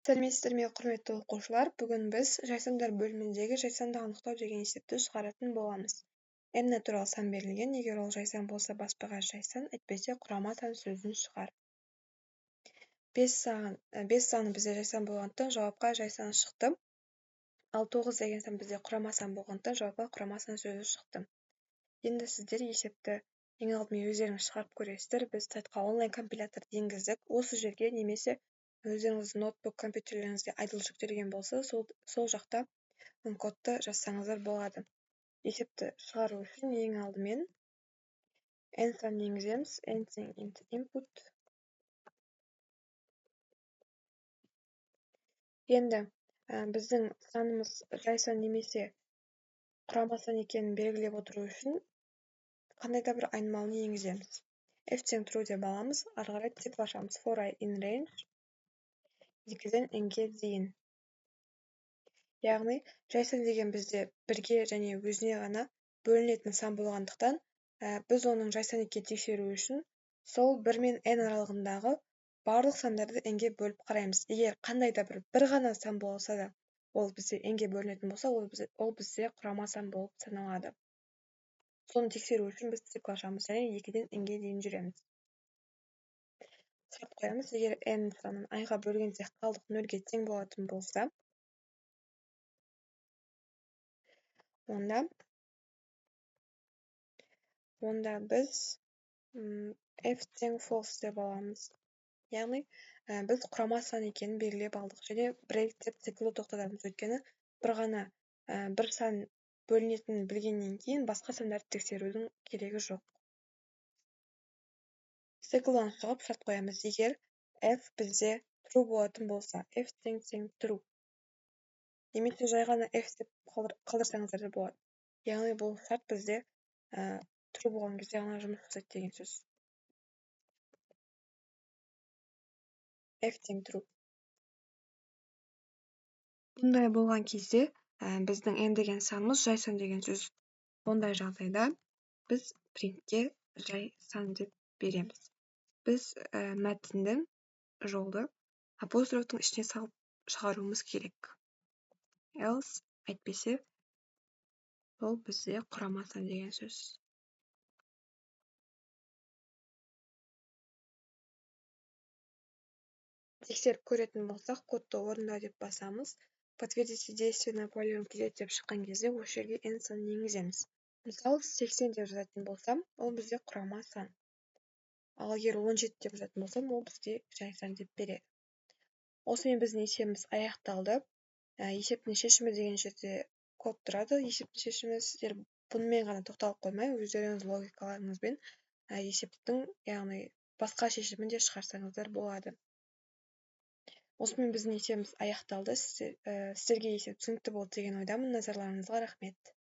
Сәлеметсіздер ме, құрметті оқушылар. Бүгін біз жайсандар бөліміндегі жайсанды анықтау деген есепті шығаратын боламыз. N натурал сан берілген, егер ол жайсан болса баспаға жайсан, әйтпесе құрама сан сөзін шығар. 5 саны бізде жайсан болғандықтан жауапқа жайсан шықты. Ал 9 деген сан бізде құрама сан болғандықтан жауапқа құрама сан сөзі шықты. Енді сіздер есепті ең алдымен өздеріңіз шығарып көресіздер. Біз сайтқа онлайн компилятор енгіздік. Осы жерге немесе өздеріңіздің ноутбук компьютерлеріңізге айдыл жүктелген болса, сол жақта кодты жазсаңыздар болады. Есепті шығару үшін ең алдымен n санын енгіземіз. N input. Енді біздің санымыз жайсан немесе құрама сан екенін белгілеп отыру үшін қандай да бір айнымалыны енгіземіз. F тең true деп аламыз, ары қарай циклашамыз. For I in range 2-ден n-ге дейін. Яғни жайсан деген бізде бірге және өзіне ғана бөлінетін сан болғандықтан, біз оның жайсан екенін тексеру үшін сол 1 мен n аралығындағы барлық сандарды n-ге бөліп қараймыз. Егер қандай да бір ғана сан болса да, ол бізде n-ге бөлінетін болса, ол бізде құрама сан болып саналады. Соны тексеру үшін біз цикл ашамыз және 2-ден n-ге дейін жүреміз. Шарт қоямыз, егер n санын i-ға бөлгенде қалдық 0-ге тең болатын болса, онда біз f тең false деп аламыз. Яғни біз құрама сан екенін белгілеп алдық және break деп циклді тоқтатамыз. Өйткені бір сан бөлінетінін білгеннен кейін басқа сандарды тексерудің керегі жоқ. Циклдан шығып шарт қоямыз, егер f бізде true болатын болса, f тең true. Немесе жай ғана f деп қалдырсаңыздар да болады. Яғни бұл шарт бізде true болған кезде ғана жұмыс жасайды деген сөз. F тең true. Бұндай болған кезде біздің n деген санымыз жайсан деген сөз. Ондай жағдайда біз принтке жайсан деп береміз. Біз мәтінді жолды апострофтың ішіне салып шығаруымыз керек. Else әйтпесе ол бізде құрама сан деген сөз. Тексеріп көретін болсақ, кодты орында деп басамыз. Подтвердите действие на полигон келеді деп шыққан кезде осы жерге n санын енгіземіз. Мысалы, 80 деп жазатын болсам, ол бізде құрама сан. Ал егер 17 деп жазатын болсам, ол бізде жайсан деп береді. Осымен біздің есебіміз аяқталды. Есептің шешімі деген жерде код тұрады. Есептің шешімі сіздер бұнымен ғана тоқталып қоймай, өздеріңіз логикаларыңызбен есептің, яғни басқа шешімін де шығарсаңыздар болады. Осымен біздің есебіміз аяқталды. Сіздерге есеп түсінікті болды деген ойдамын. Назарларыңызға рахмет.